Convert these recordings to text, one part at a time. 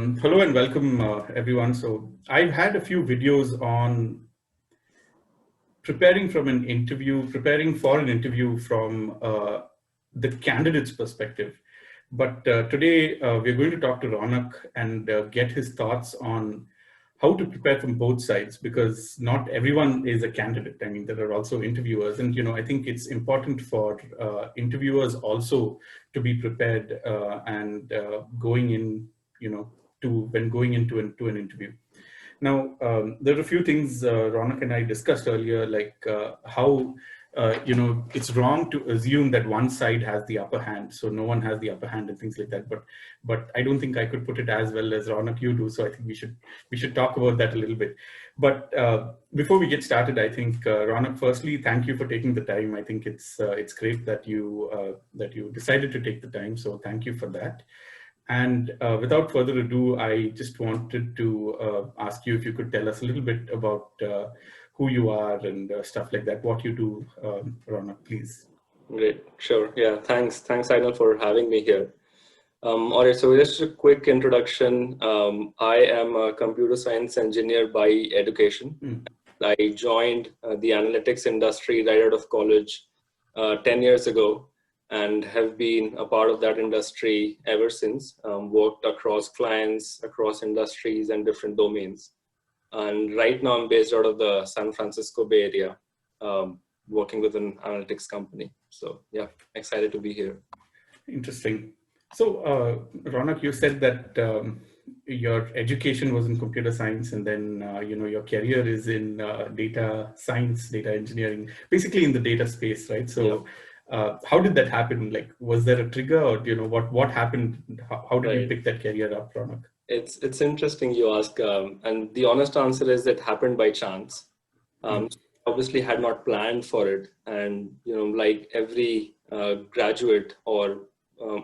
Hello and welcome, everyone. So I've had a few videos on preparing for an interview from the candidate's perspective. But today we're going to talk to Ronak and get his thoughts on how to prepare from both sides, because not everyone is a candidate. I mean, there are also interviewers, and I think it's important for interviewers also to be prepared and going in, when going into an interview. Now, there are a few things Ronak and I discussed earlier, like how it's wrong to assume that one side has the upper hand, so no one has the upper hand and things like that. But I don't think I could put it as well as Ronak you do. So I think we should talk about that a little bit. But before we get started, I think Ronak, firstly, thank you for taking the time. I think it's great that you decided to take the time. So thank you for that. And without further ado, I just wanted to ask you if you could tell us a little bit about who you are and stuff like that, what you do, Ronak, please. Great, sure. Yeah, thanks, Aidal, for having me here. All right, so just a quick introduction. I am a computer science engineer by education. I joined the analytics industry right out of college 10 years ago, and have been a part of that industry ever since. Worked across clients, across industries and different domains. And right now I'm based out of the San Francisco Bay Area, working with an analytics company. So yeah, excited to be here. Interesting. So Ronak, you said that your education was in computer science, and then your career is in data science, data engineering, basically in the data space, right? So. Yeah. How did that happen? Like, was there a trigger, or what happened? How did you pick that career up, Ronak? It's interesting you ask, and the honest answer is it happened by chance. Obviously, had not planned for it, and like every graduate or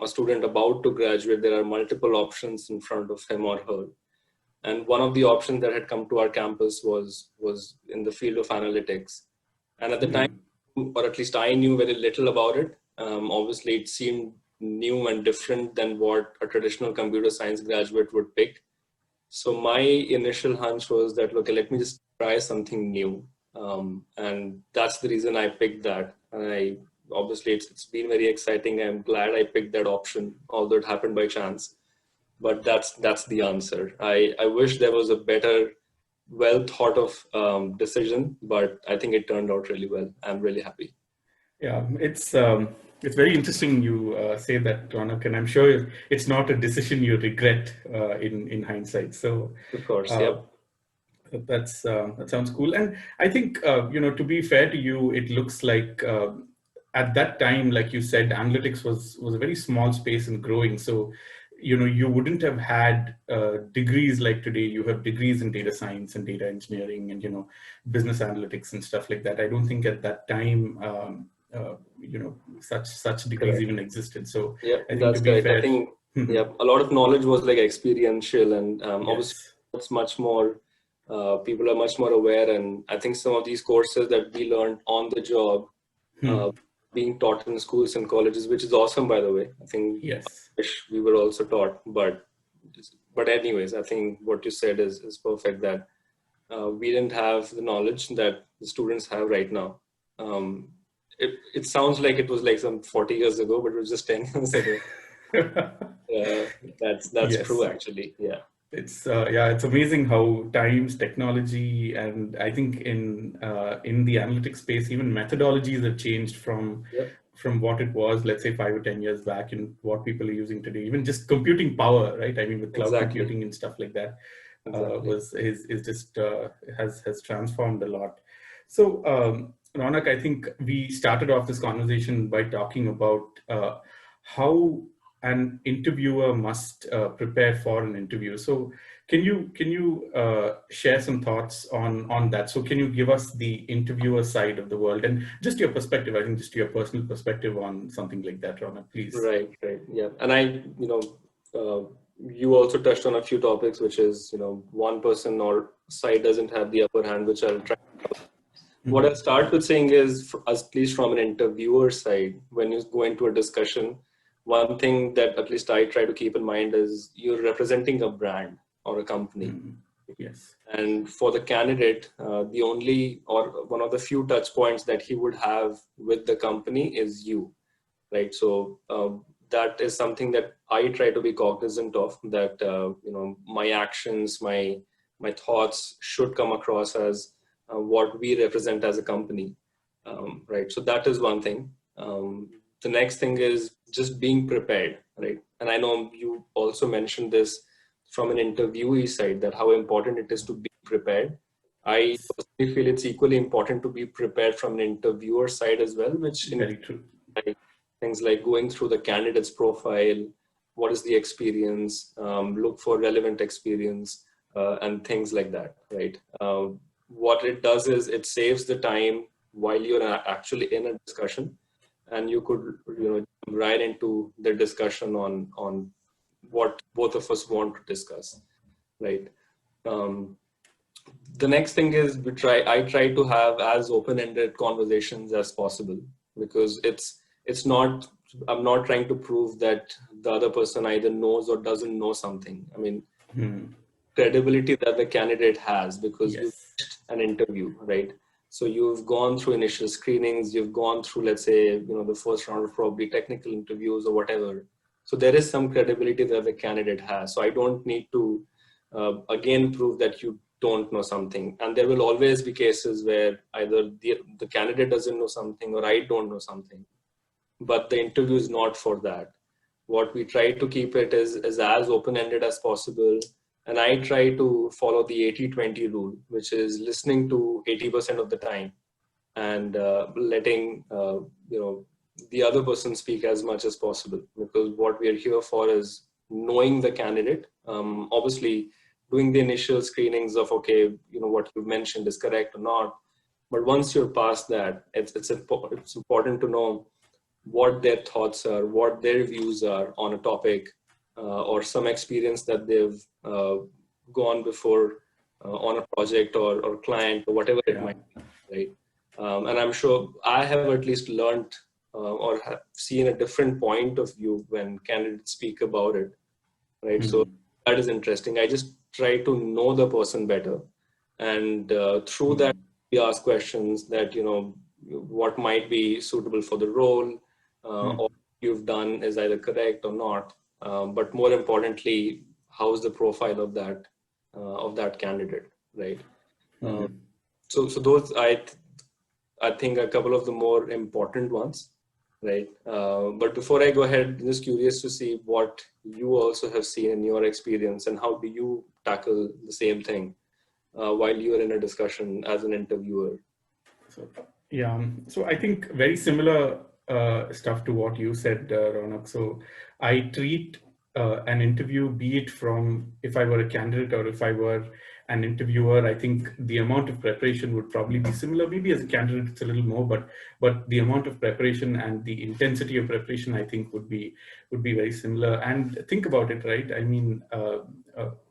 a student about to graduate, there are multiple options in front of him or her. And one of the options that had come to our campus was in the field of analytics, and at the time, or at least I knew very little about it. Obviously, it seemed new and different than what a traditional computer science graduate would pick. So my initial hunch was that, look, let me just try something new. And that's the reason I picked that. And obviously it's been very exciting. I'm glad I picked that option, although it happened by chance. But that's the answer. I wish there was a better, well thought of decision, but I think it turned out really well. I'm really happy. Yeah, it's very interesting you say that, Ronak, and I'm sure it's not a decision you regret in hindsight. So of course, yeah. That sounds cool. And I think to be fair to you, it looks like at that time, like you said, analytics was a very small space and growing. So you wouldn't have had degrees like today. You have degrees in data science and data engineering and business analytics and stuff like that. I don't think at that time such degrees Correct. Even existed. So yeah, I think that's to be correct. fair, I think a lot of knowledge was like experiential, and obviously yes. it's much more. People are much more aware, and I think some of these courses that we learned on the job, being taught in schools and colleges, which is awesome, by the way. I think Yes. I wish we were also taught, but anyways, I think what you said is perfect. That we didn't have the knowledge that the students have right now. It sounds like it was like some 40 years ago, but it was just 10 years ago. That's Yes. True, actually. Yeah. It's amazing how times, technology, and I think in the analytics space, even methodologies have changed from what it was, let's say 5 or 10 years back, and what people are using today. Even just computing power, right? I mean, with cloud computing and stuff like that, has transformed a lot. So, Ronak, I think we started off this conversation by talking about how an interviewer must prepare for an interview. So can you share some thoughts on that? So can you give us the interviewer side of the world and just your perspective, I think just your personal perspective on something like that, Ronak, please. Right. Yeah. And you also touched on a few topics, which is, one person or side doesn't have the upper hand, which I'll try. What I'll start with saying is, at least from an interviewer side, when you go into a discussion, one thing that at least I try to keep in mind is you're representing a brand or a company. Yes. And for the candidate, the only or one of the few touch points that he would have with the company is you, right? So that is something that I try to be cognizant of, that my actions, my thoughts should come across as what we represent as a company, right? So that is one thing. The next thing is just being prepared, right? And I know you also mentioned this from an interviewee side, that how important it is to be prepared. I personally feel it's equally important to be prepared from an interviewer side as well, which Very true. like things like going through the candidate's profile, what is the experience, look for relevant experience, and things like that, right? What it does is it saves the time while you're actually in a discussion, and you could jump right into the discussion on what both of us want to discuss, right? Um, the next thing is I try to have as open-ended conversations as possible, because it's not, I'm not trying to prove that the other person either knows or doesn't know something. I mean, credibility that the candidate has, because Yes. you've an interview, right? So you've gone through initial screenings, you've gone through, let's say, the first round of probably technical interviews or whatever. So there is some credibility that the candidate has. So I don't need to again prove that you don't know something. And there will always be cases where either the candidate doesn't know something or I don't know something, but the interview is not for that. What we try to keep it is as open-ended as possible. And I try to follow the 80-20 rule, which is listening to 80% of the time and letting the other person speak as much as possible, because what we are here for is knowing the candidate. Obviously, doing the initial screenings of, okay, what you mentioned is correct or not. But once you're past that, it's important to know what their thoughts are, what their views are on a topic, or some experience that they've gone before on a project or client or whatever it might be, right? And I'm sure I have at least learned or have seen a different point of view when candidates speak about it, right? So that is interesting. I just try to know the person better, and through that we ask questions that what might be suitable for the role, or you've done is either correct or not. But more importantly, how's the profile of that candidate, right? So those I think a couple of the more important ones, right? But before I go ahead, I'm just curious to see what you also have seen in your experience, and how do you tackle the same thing while you're in a discussion as an interviewer? So I think very similar stuff to what you said, Ronak. So I treat an interview, be it from if I were a candidate or if I were an interviewer, I think the amount of preparation would probably be similar. Maybe as a candidate, it's a little more, but the amount of preparation and the intensity of preparation, I think, would be very similar. And think about it, right? I mean,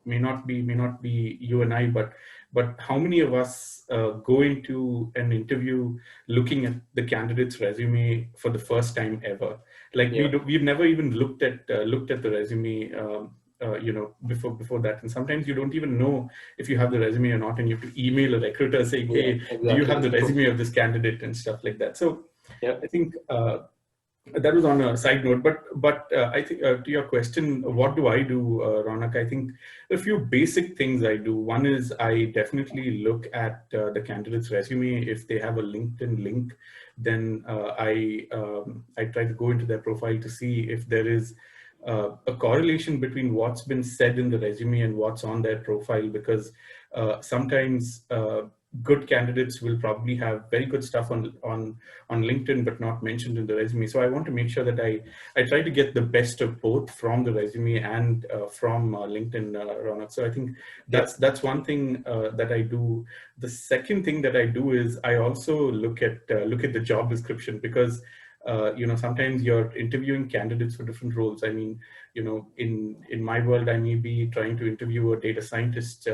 may not be you and I, but how many of us go into an interview looking at the candidate's resume for the first time ever? Like we've never even looked at the resume. Before that, and sometimes you don't even know if you have the resume or not, and you have to email a recruiter saying, "Hey, exactly. Do you have the resume of this candidate?" and stuff like that. So, I think that was on a side note, but I think to your question, what do I do, Ronak? I think a few basic things I do. One is I definitely look at the candidate's resume. If they have a LinkedIn link, then I try to go into their profile to see if there is a correlation between what's been said in the resume and what's on their profile, because sometimes good candidates will probably have very good stuff on LinkedIn, but not mentioned in the resume. So I want to make sure that I try to get the best of both from the resume and from LinkedIn, Ronak. So I think that's one thing that I do. The second thing that I do is I also look at the job description, because sometimes you're interviewing candidates for different roles. I mean, in my world, I may be trying to interview a data scientist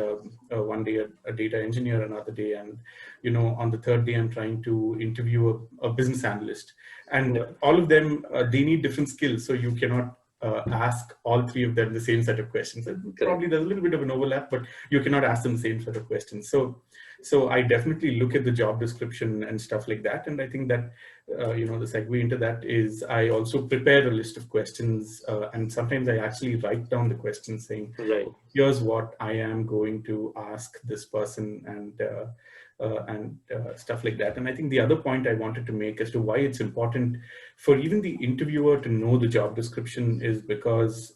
one day, a data engineer another day, and on the third day, I'm trying to interview a business analyst, and all of them they need different skills, so you cannot ask all three of them the same set of questions. And probably there's a little bit of an overlap, but you cannot ask them the same set of questions. So I definitely look at the job description and stuff like that. And I think that, the segue into that is I also prepare a list of questions. And sometimes I actually write down the questions saying, here's what I am going to ask this person, and stuff like that. And I think the other point I wanted to make as to why it's important for even the interviewer to know the job description is because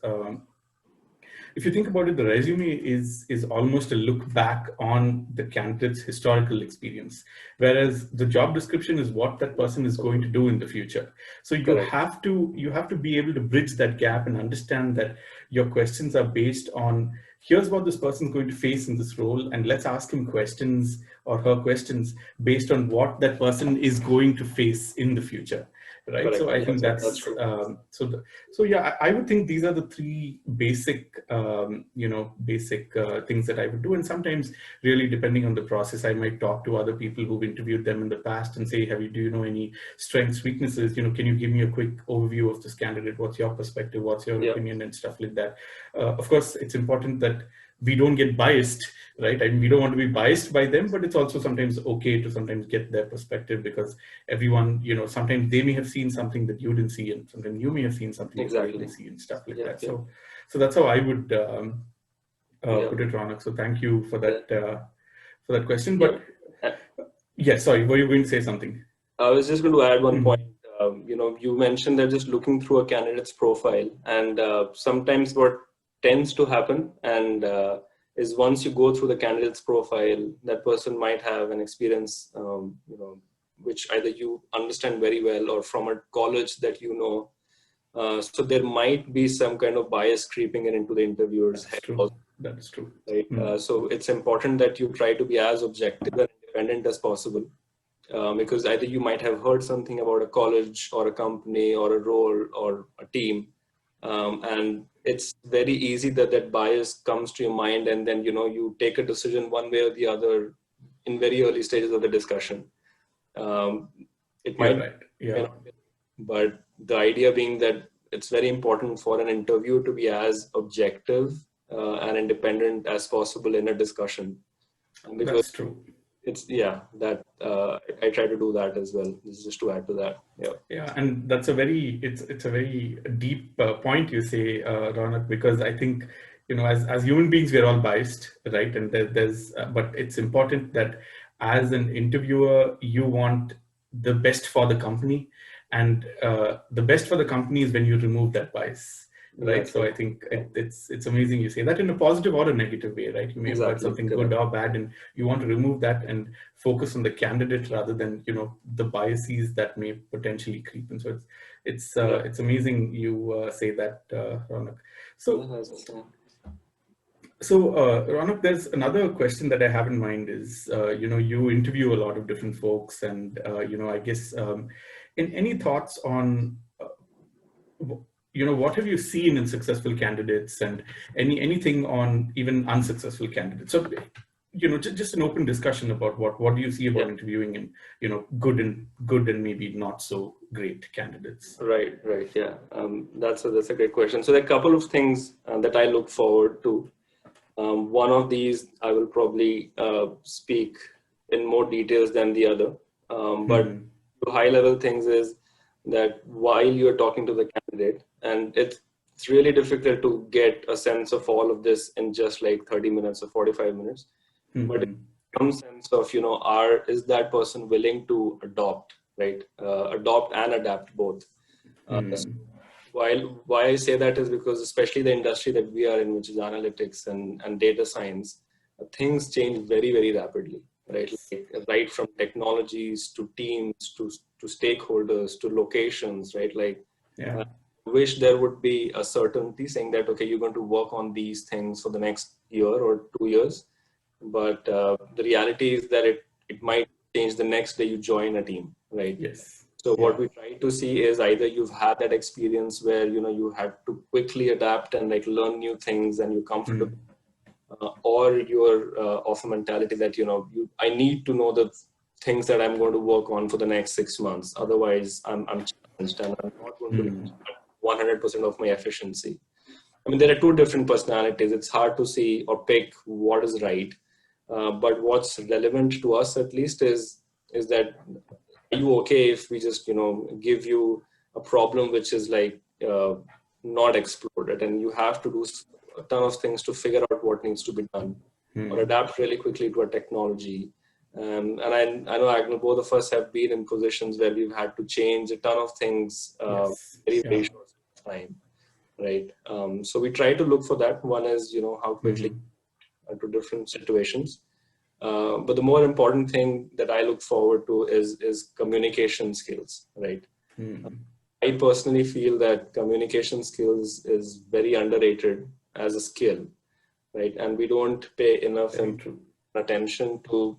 if you think about it, the resume is almost a look back on the candidate's historical experience, whereas the job description is what that person is going to do in the future. So you have to be able to bridge that gap and understand that your questions are based on, here's what this person is going to face in this role, and let's ask him questions or her questions based on what that person is going to face in the future. Right. So I think that's true. I would think these are the three basic, things that I would do. And sometimes really depending on the process, I might talk to other people who've interviewed them in the past and say, do you know any strengths, weaknesses? Can you give me a quick overview of this candidate? What's your perspective? What's your opinion and stuff like that? Of course, it's important that we don't get biased, right? I mean, we don't want to be biased by them, but it's also sometimes okay to sometimes get their perspective, because everyone, sometimes they may have seen something that you didn't see, and sometimes you may have seen something that you didn't see and stuff like that. So that's how I would put it, Ronak. So thank you for that question. But sorry, were you going to say something? I was just going to add one point. You mentioned that just looking through a candidate's profile, and sometimes what tends to happen is once you go through the candidate's profile, that person might have an experience, which either you understand very well or from a college that so there might be some kind of bias creeping into the interviewer's head. That is true. Right? So it's important that you try to be as objective and independent as possible, because either you might have heard something about a college or a company or a role or a team, and it's very easy that bias comes to your mind, and then you take a decision one way or the other in very early stages of the discussion. It might, but the idea being that it's very important for an interview to be as objective and independent as possible in a discussion. Because that's true. It's I try to do that as well. This is just to add to that. Yeah, and that's a very deep point you say, Ronak, because I think as human beings we're all biased, right? And there's but it's important that as an interviewer you want the best for the company, and the best for the company is when you remove that bias. Right. So I think it's amazing you say that in a positive or a negative way, right? You may have heard something good or bad, and you want to remove that and focus on the candidate rather than, the biases that may potentially creep in. So it's amazing you say that, Ronak. So Ronak, there's another question that I have in mind is, you interview a lot of different folks, and, I guess, in any thoughts on, what have you seen in successful candidates, and anything on even unsuccessful candidates? So, just an open discussion about what do you see about interviewing and, good and maybe not so great candidates. Right. Yeah. That's a great question. So there are a couple of things that I look forward to. One of these I will probably speak in more details than the other. But the high level things is that while you're talking to the candidate, and it's really difficult to get a sense of all of this in just like 30 minutes or 45 minutes, but in some sense of, is that person willing to adopt, right? Adopt and adapt both. Why I say that is because especially the industry that we are in, which is analytics and data science, things change very, very rapidly, right? Right from technologies to teams to stakeholders to locations, right? I wish there would be a certainty saying that, okay, you're going to work on these things for the next year or 2 years. But the reality is that it might change the next day you join a team, right? Yes. So what we try to see is either you've had that experience where, you had to quickly adapt and like learn new things and you're comfortable, or you're of a mentality that, I need to know the things that I'm going to work on for the next 6 months. Otherwise I'm challenged and I'm not going to reach 100% of my efficiency. I mean, there are two different personalities. It's hard to see or pick what is right. But what's relevant to us at least is that, are you okay if we just, give you a problem which is like not explored, and you have to do a ton of things to figure out what needs to be done or adapt really quickly to a technology. And I know, Agnel, both of us have been in positions where we've had to change a ton of things very short time, right? So we try to look for that. One is, how quickly to different situations. But the more important thing that I look forward to is communication skills, right? I personally feel that communication skills is very underrated as a skill, right? And we don't pay enough attention to,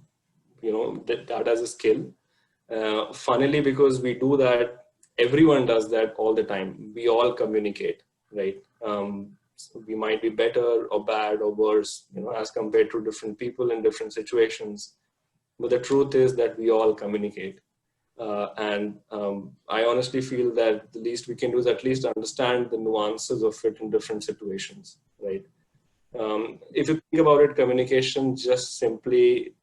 that as a skill. Funnily, because we do that, everyone does that all the time. We all communicate, right? So we might be better or bad or worse, as compared to different people in different situations. But the truth is that we all communicate. And I honestly feel that the least we can do is at least understand the nuances of it in different situations, right? If you think about it, communication just simply,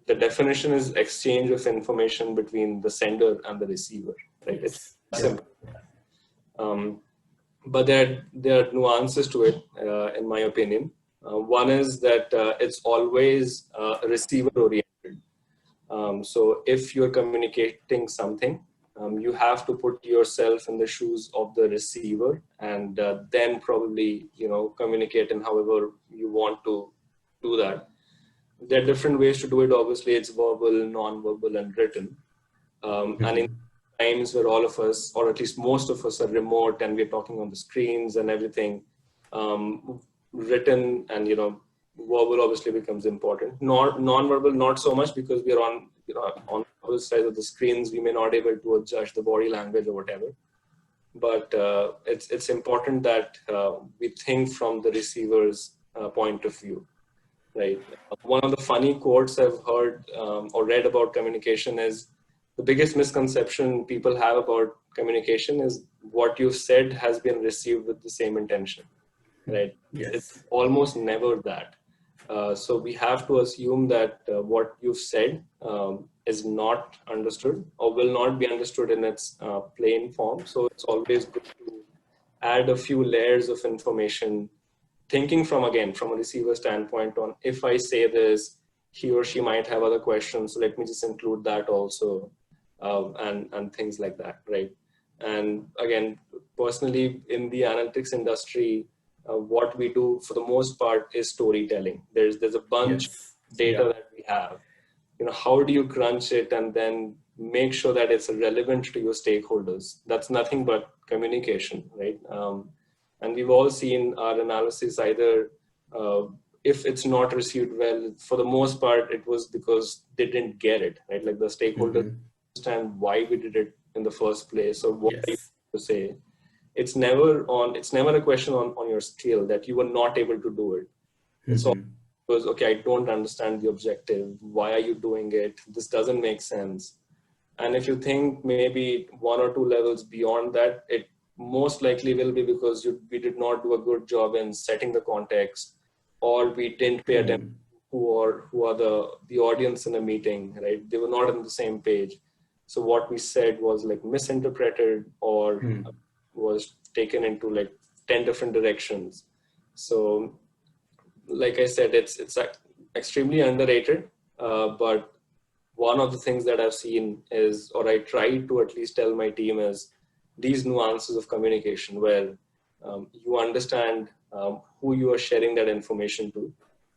the definition is exchange of information between the sender and the receiver, right? It's simple. But there are nuances to it, in my opinion. One is that it's always receiver oriented. So if you're communicating something, you have to put yourself in the shoes of the receiver, and then probably, communicate in however you want to do that. There are different ways to do it. Obviously, it's verbal, non-verbal, and written. And in times where all of us, or at least most of us, are remote and we're talking on the screens and everything, written and, verbal obviously becomes important. Non-verbal, not so much, because we're on, on both sides of the screens, we may not be able to judge the body language or whatever. But it's important that we think from the receiver's point of view, right? One of the funny quotes I've heard or read about communication is, the biggest misconception people have about communication is what you've said has been received with the same intention, right? Yes. It's almost never that. So we have to assume that what you've said is not understood or will not be understood in its plain form. So it's always good to add a few layers of information, thinking from a receiver standpoint on, if I say this, he or she might have other questions, so let me just include that also. And things like that, right? And again, personally, in the analytics industry, what we do for the most part is storytelling. There's a bunch of data that we have. How do you crunch it and then make sure that it's relevant to your stakeholders? That's nothing but communication, right? And we've all seen our analysis either, if it's not received well, for the most part, it was because they didn't get it, right? Like the stakeholders understand why we did it in the first place, or what are you to say. It's never a question on your skill that you were not able to do it. It's all because, okay, I don't understand the objective. Why are you doing it? This doesn't make sense. And if you think maybe 1 or 2 levels beyond that, it most likely will be because we did not do a good job in setting the context, or we didn't pay attention to who are the audience in a meeting, right? They were not on the same page. So what we said was like misinterpreted or was taken into like 10 different directions. So like I said, it's extremely underrated. But one of the things that I've seen is, or I try to at least tell my team, is these nuances of communication where you understand who you are sharing that information to,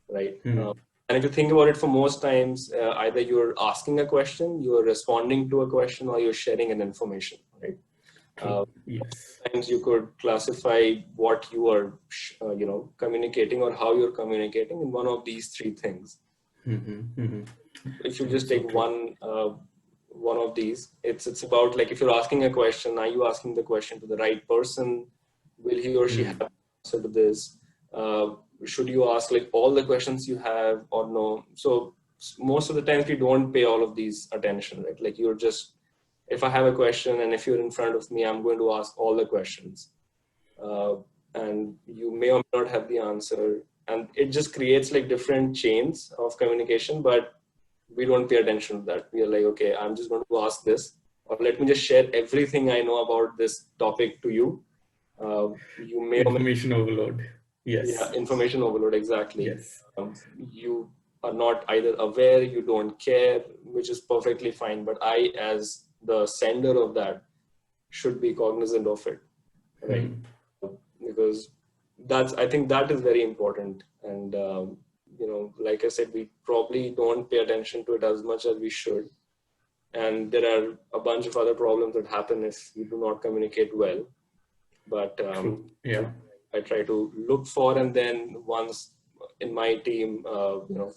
right? And if you think about it, for most times, either you're asking a question, you're responding to a question, or you're sharing an information, right? Sometimes you could classify what you are, communicating or how you're communicating in one of these 3 things. If you just take one one of these. It's about like, if you're asking a question, are you asking the question to the right person? Will he or she have an answer to this? Should you ask like all the questions you have or no? So most of the times we don't pay all of these attention, right? Like you're just, if I have a question and if you're in front of me, I'm going to ask all the questions. And you may or may not have the answer. And it just creates like different chains of communication, but we don't pay attention to that. We are like, okay, I'm just going to ask this, or let me just share everything I know about this topic to you. You may information overload. Yes. Yeah, information overload, exactly. Yes. You are not either aware, you don't care, which is perfectly fine. But I, as the sender of that, should be cognizant of it, right? Because I think that is very important. And, like I said, we probably don't pay attention to it as much as we should. And there are a bunch of other problems that happen if you do not communicate well. But yeah, I try to look for, and then once in my team,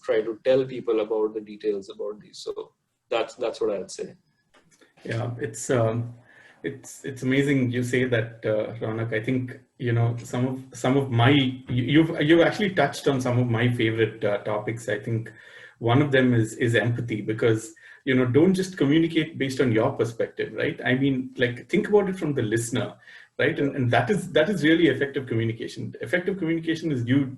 try to tell people about the details about these. So that's what I'd say. Yeah, it's amazing you say that, Ronak. I think some of my you've actually touched on some of my favorite topics. I think one of them is empathy, because don't just communicate based on your perspective, right? I mean, like, think about it from the listener, right? And that is really effective communication. Effective communication is just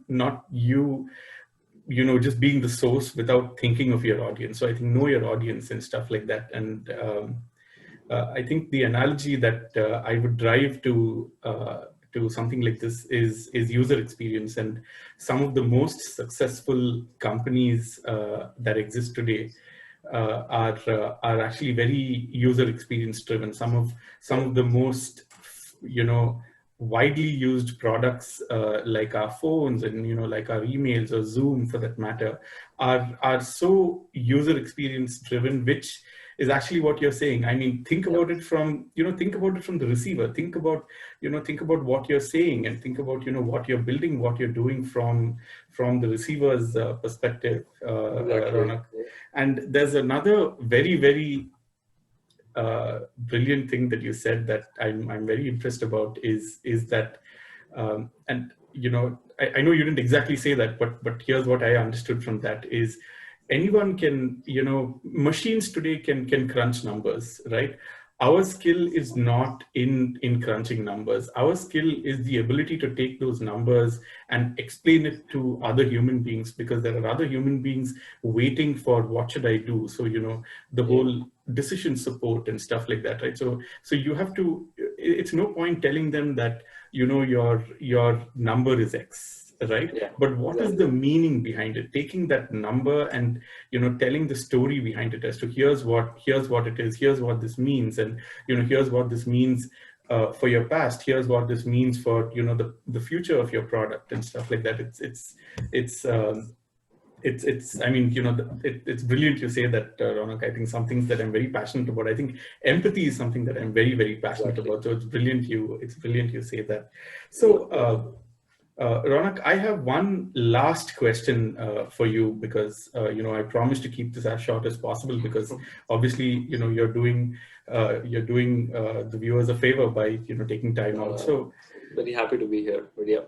being the source without thinking of your audience. So I think know your audience and stuff like that. And I think the analogy that I would drive to something like this is user experience. And some of the most successful companies that exist today are actually very user experience driven. Some of the most widely used products, like our phones and like our emails or Zoom for that matter, are so user experience driven, which is actually what you're saying. I mean, think about it from the receiver. Think about what you're saying, and think about what you're building, what you're doing from the receiver's perspective, Exactly. Ronak. And there's another very, very brilliant thing that you said that I'm very impressed about is that, and I know you didn't exactly say that, but here's what I understood from that is, anyone can, machines today can crunch numbers, right? Our skill is not in crunching numbers. Our skill is the ability to take those numbers and explain it to other human beings, because there are other human beings waiting for what should I do. So, the whole decision support and stuff like that, right? So you have to, it's no point telling them that, your number is X. Right. Yeah, but what is the meaning behind it? Taking that number and, telling the story behind it as to here's what it is, here's what this means. And, here's what this means for your past. Here's what this means for, the future of your product and stuff like that. I mean, it's brilliant you say that, Ronak. I think some things that I'm very passionate about. I think empathy is something that I'm very, very passionate about. So it's brilliant you say that. So, Ronak, I have one last question for you, because I promised to keep this as short as possible, because obviously you're doing the viewers a favor by taking time out. So very happy to be here. But yeah.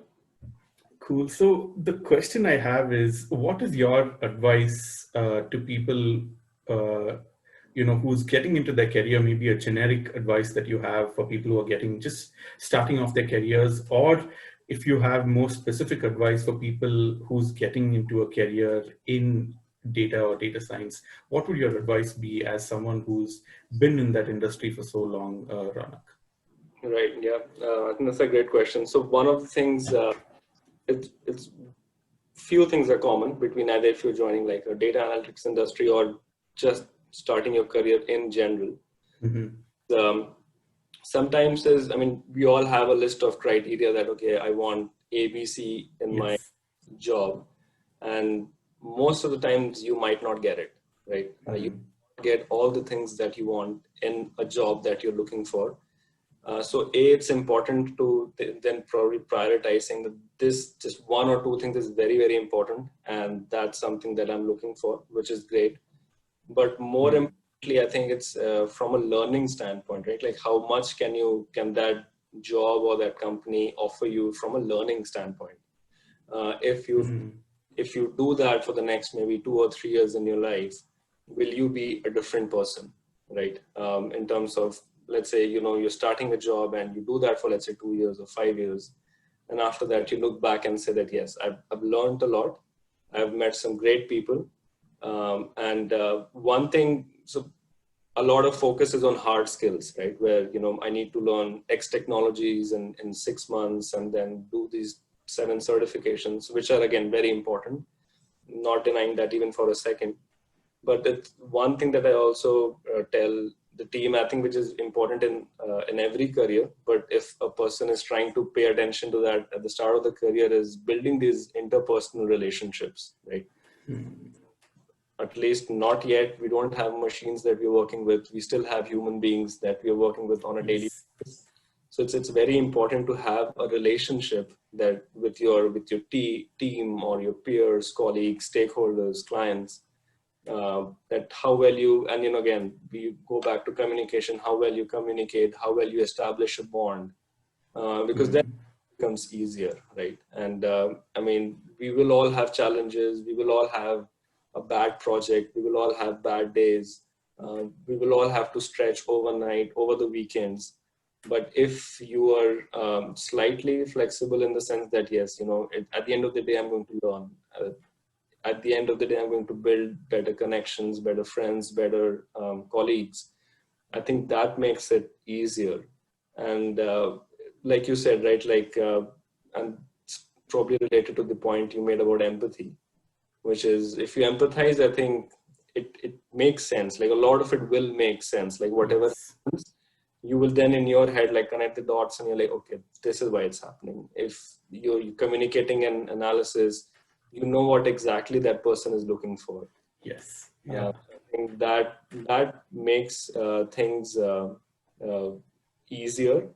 Cool. So the question I have is, what is your advice to people who's getting into their career? Maybe a generic advice that you have for people who are just starting off their careers, or if you have more specific advice for people who's getting into a career in data or data science. What would your advice be as someone who's been in that industry for so long, Ronak? Right. Yeah. I think that's a great question. So one of the things, it's few things are common between either if you're joining like a data analytics industry or just starting your career in general. Sometimes we all have a list of criteria that, okay, I want ABC in my job. And most of the times you might not get it, right? You get all the things that you want in a job that you're looking for. So it's important to then probably prioritizing that this just one or two things is very, very important. And that's something that I'm looking for, which is great. But more important I think it's from a learning standpoint, right? Like how much can that job or that company offer you from a learning standpoint? If you do that for the next maybe 2 or 3 years in your life, will you be a different person, right? In terms of, let's say, you're starting a job and you do that for, let's say, 2 years or 5 years. And after that, you look back and say that, yes, I've learned a lot. I've met some great people. And one thing, so a lot of focus is on hard skills, right? Where, I need to learn X technologies in 6 months and then do these 7 certifications, which are again, very important. Not denying that even for a second. But it's one thing that I also tell the team, I think, which is important in every career. But if a person is trying to pay attention to that at the start of the career, is building these interpersonal relationships, right? At least not yet. We don't have machines that we're working with. We still have human beings that we're working with on a daily basis. So it's very important to have a relationship that with your team or your peers, colleagues, stakeholders, clients. That how well you, and again, we go back to communication, how well you communicate, how well you establish a bond, because then it becomes easier, right? And I mean, we will all have challenges, we will all have a bad project, we will all have bad days, we will all have to stretch overnight, over the weekends. But if you are slightly flexible in the sense that, yes, at the end of the day, I'm going to learn. At the end of the day, I'm going to build better connections, better friends, better colleagues. I think that makes it easier. And like you said, right, and it's probably related to the point you made about empathy, which is if you empathize, I think it makes sense. Like a lot of it will make sense. Like whatever happens, you will then in your head like connect the dots and you're like, okay, this is why it's happening. If you're communicating an analysis, you know what exactly that person is looking for. Yes. Yeah. I think that makes things easier,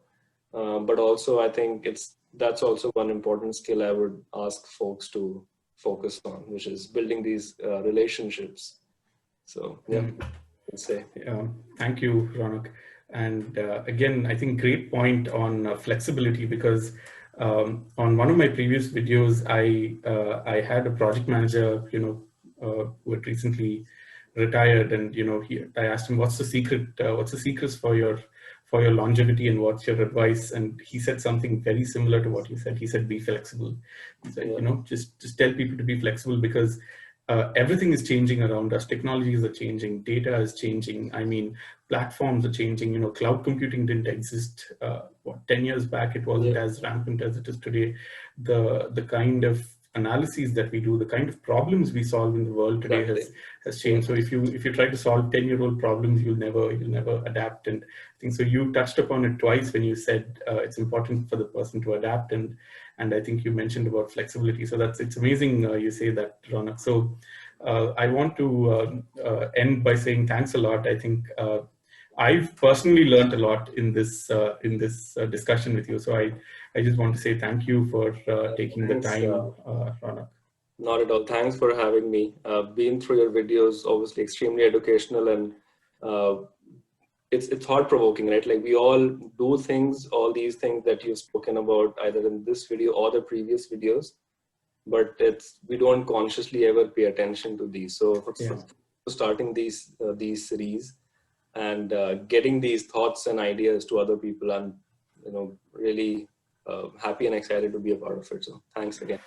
but also I think that's also one important skill I would ask folks to focus on, which is building these relationships. So yeah, I'd say. Thank you, Ronak. And again, I think great point on flexibility, because on one of my previous videos, I had a project manager, who had recently retired, and I asked him, "What's the secret? What's the secrets for your longevity, and what's your advice?" And he said something very similar to what you said. He said, "Be flexible." He said, just tell people to be flexible, because everything is changing around us. Technologies are changing, data is changing. I mean, platforms are changing. Cloud computing didn't exist 10 years back. It wasn't as rampant as it is today. The kind of analyses that we do, the kind of problems we solve in the world today has changed. So if you try to solve 10-year-old problems, you'll never adapt. And I think so. You touched upon it twice when you said it's important for the person to adapt, and I think you mentioned about flexibility. So it's amazing you say that, Ronak. So I want to end by saying thanks a lot. I think I've personally learned a lot in this discussion with you. So I just want to say thank you for taking the time, Ronak. Not at all. Thanks for having me. Been through your videos, obviously extremely educational, and it's thought-provoking, right? Like we all do things, all these things that you've spoken about, either in this video or the previous videos, but we don't consciously ever pay attention to these. So for starting these series and getting these thoughts and ideas to other people, I'm really happy and excited to be a part of it. So thanks again.